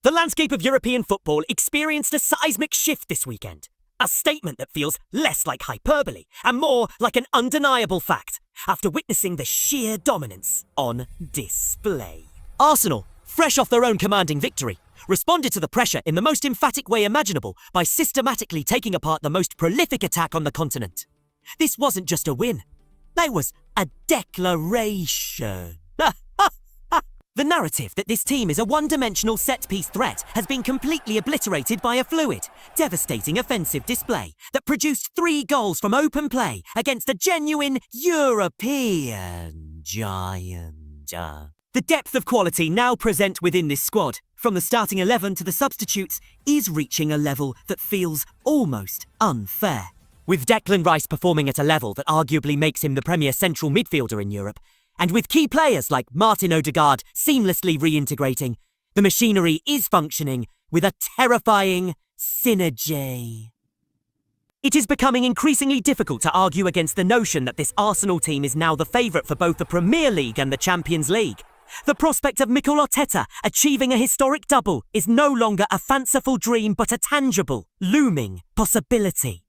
The landscape of European football experienced a seismic shift this weekend. A statement that feels less like hyperbole and more like an undeniable fact after witnessing the sheer dominance on display. Arsenal, fresh off their own commanding victory, responded to the pressure in the most emphatic way imaginable by systematically taking apart the most prolific attack on the continent. This wasn't just a win. It was a declaration. The narrative that this team is a one-dimensional set-piece threat has been completely obliterated by a fluid, devastating offensive display that produced 3 goals from open play against a genuine European giant. The depth of quality now present within this squad, from the starting 11 to the substitutes, is reaching a level that feels almost unfair. With Declan Rice performing at a level that arguably makes him the premier central midfielder in Europe, and with key players like Martin Odegaard seamlessly reintegrating, the machinery is functioning with a terrifying synergy. It is becoming increasingly difficult to argue against the notion that this Arsenal team is now the favourite for both the Premier League and the Champions League. The prospect of Mikel Arteta achieving a historic double is no longer a fanciful dream but a tangible, looming possibility.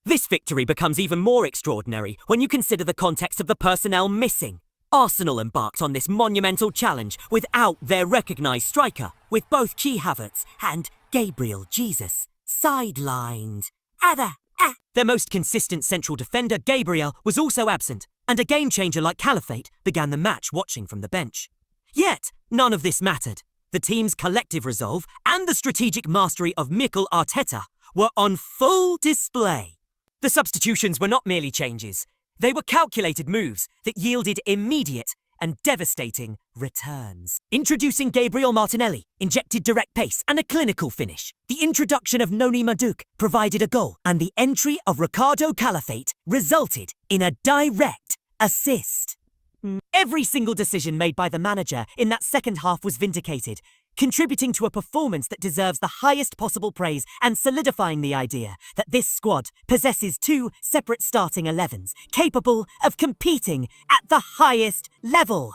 This victory becomes even more extraordinary when you consider the context of the personnel missing. Arsenal embarked on this monumental challenge without their recognised striker, with both Kai Havertz and Gabriel Jesus sidelined. Their most consistent central defender, Gabriel, was also absent, and a game-changer like Caliphate began the match watching from the bench. Yet, none of this mattered. The team's collective resolve and the strategic mastery of Mikel Arteta were on full display. The substitutions were not merely changes. They were calculated moves that yielded immediate and devastating returns. Introducing Gabriel Martinelli injected direct pace and a clinical finish. The introduction of Noni Madueke provided a goal, and the entry of Ricardo Caliphate resulted in a direct assist. Every single decision made by the manager in that second half was vindicated, contributing to a performance that deserves the highest possible praise and solidifying the idea that this squad possesses 2 separate starting 11s capable of competing at the highest level.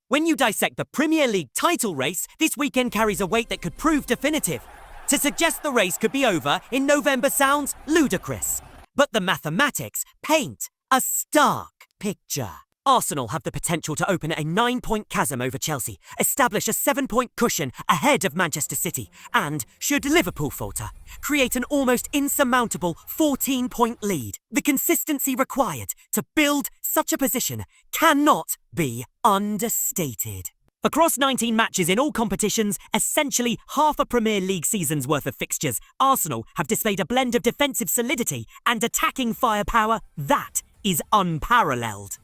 When you dissect the Premier League title race, this weekend carries a weight that could prove definitive. To suggest the race could be over in November sounds ludicrous, but the mathematics paint a stark picture. Arsenal have the potential to open a 9-point chasm over Chelsea, establish a 7-point cushion ahead of Manchester City, and, should Liverpool falter, create an almost insurmountable 14-point lead. The consistency required to build such a position cannot be understated. Across 19 matches in all competitions, essentially half a Premier League season's worth of fixtures, Arsenal have displayed a blend of defensive solidity and attacking firepower that is unparalleled.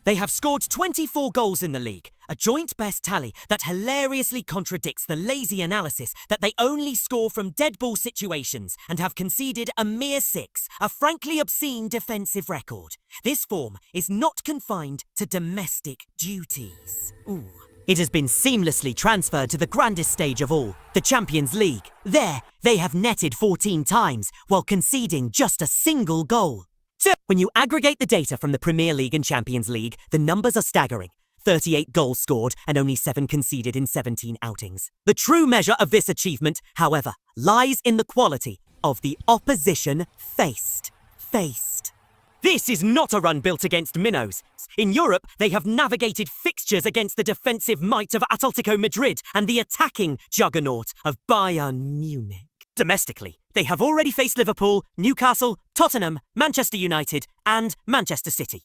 They have scored 24 goals in the league, a joint best tally that hilariously contradicts the lazy analysis that they only score from dead ball situations and have conceded a mere 6, a frankly obscene defensive record. This form is not confined to domestic duties. It has been seamlessly transferred to the grandest stage of all, the Champions League. There, they have netted 14 times while conceding just a single goal. So, when you aggregate the data from the Premier League and Champions League, the numbers are staggering. 38 goals scored and only 7 conceded in 17 outings. The true measure of this achievement, however, lies in the quality of the opposition faced. This is not a run built against minnows. In Europe, they have navigated fixtures against the defensive might of Atletico Madrid and the attacking juggernaut of Bayern Munich. Domestically, they have already faced Liverpool, Newcastle, Tottenham, Manchester United, and Manchester City.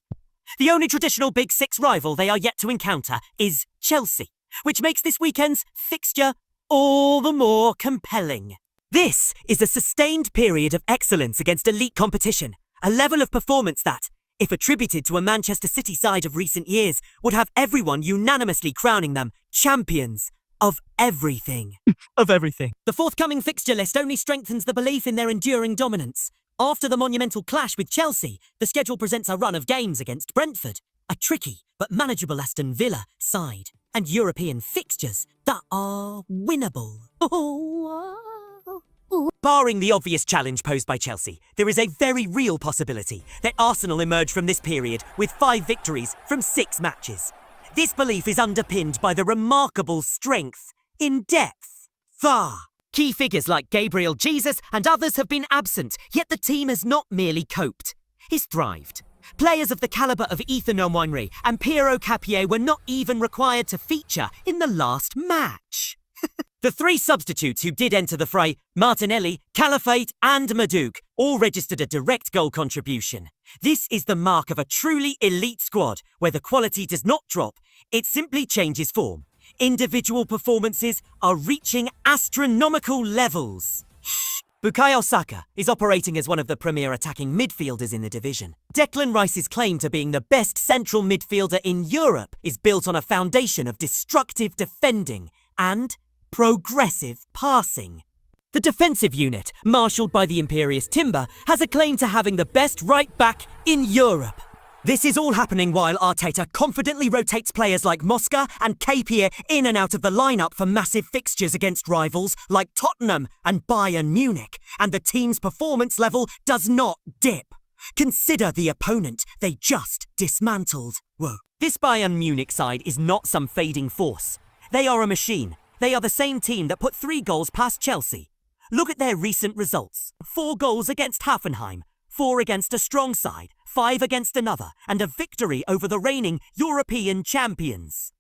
The only traditional Big Six rival they are yet to encounter is Chelsea, which makes this weekend's fixture all the more compelling. This is a sustained period of excellence against elite competition, a level of performance that, if attributed to a Manchester City side of recent years, would have everyone unanimously crowning them champions of everything. The forthcoming fixture list only strengthens the belief in their enduring dominance. After the monumental clash with Chelsea, the schedule presents a run of games against Brentford, a tricky but manageable Aston Villa side, and European fixtures that are winnable. Barring the obvious challenge posed by Chelsea, there is a very real possibility that Arsenal emerge from this period with 5 victories from 6 matches. This belief is underpinned by the remarkable strength in depth. Key figures like Gabriel Jesus and others have been absent, yet the team has not merely coped. It's thrived. Players of the calibre of Ethan Nwaneri and Piero Capier were not even required to feature in the last match. The three substitutes who did enter the fray, Martinelli, Caliphate and Maduke, all registered a direct goal contribution. This is the mark of a truly elite squad, where the quality does not drop, it simply changes form. Individual performances are reaching astronomical levels. Bukayo Saka is operating as one of the premier attacking midfielders in the division. Declan Rice's claim to being the best central midfielder in Europe is built on a foundation of destructive defending and progressive passing. The defensive unit, marshalled by the imperious Timber, has a claim to having the best right back in Europe. This is all happening while Arteta confidently rotates players like Mosca and Capier in and out of the lineup for massive fixtures against rivals like Tottenham and Bayern Munich, and the team's performance level does not dip. Consider the opponent they just dismantled. Whoa. This Bayern Munich side is not some fading force. They are a machine. They are the same team that put 3 goals past Chelsea. Look at their recent results. 4 goals against Hoffenheim, 4 against a strong side, 5 against another, and a victory over the reigning European champions.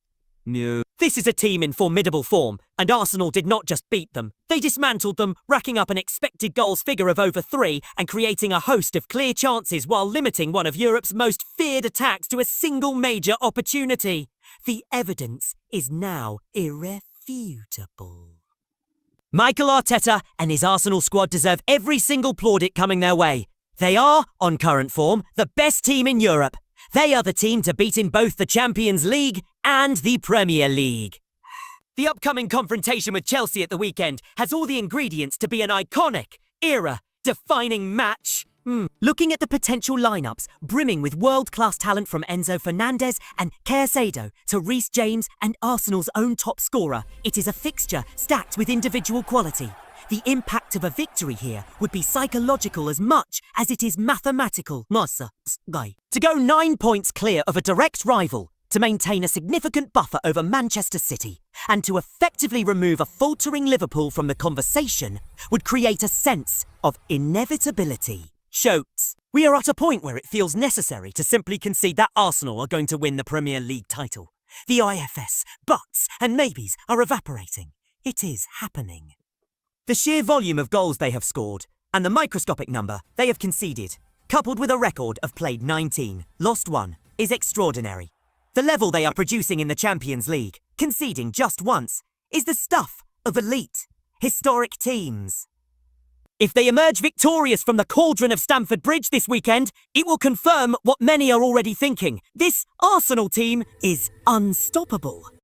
No. This is a team in formidable form, and Arsenal did not just beat them. They dismantled them, racking up an expected goals figure of over 3 and creating a host of clear chances while limiting one of Europe's most feared attacks to a single major opportunity. The evidence is now irrefutable. Mikel Arteta and his Arsenal squad deserve every single plaudit coming their way. They are, on current form, the best team in Europe. They are the team to beat in both the Champions League and the Premier League. The upcoming confrontation with Chelsea at the weekend has all the ingredients to be an iconic, era-defining match. Looking at the potential lineups, brimming with world-class talent from Enzo Fernandez and Caicedo to Reece James and Arsenal's own top scorer, it is a fixture stacked with individual quality. The impact of a victory here would be psychological as much as it is mathematical. To go 9 points clear of a direct rival, to maintain a significant buffer over Manchester City, and to effectively remove a faltering Liverpool from the conversation would create a sense of inevitability. Shotes. We are at a point where it feels necessary to simply concede that Arsenal are going to win the Premier League title. The IFS, buts and maybes are evaporating. It is happening. The sheer volume of goals they have scored, and the microscopic number they have conceded, coupled with a record of played 19, lost 1, is extraordinary. The level they are producing in the Champions League, conceding just once, is the stuff of elite, historic teams. If they emerge victorious from the cauldron of Stamford Bridge this weekend, it will confirm what many are already thinking. This Arsenal team is unstoppable.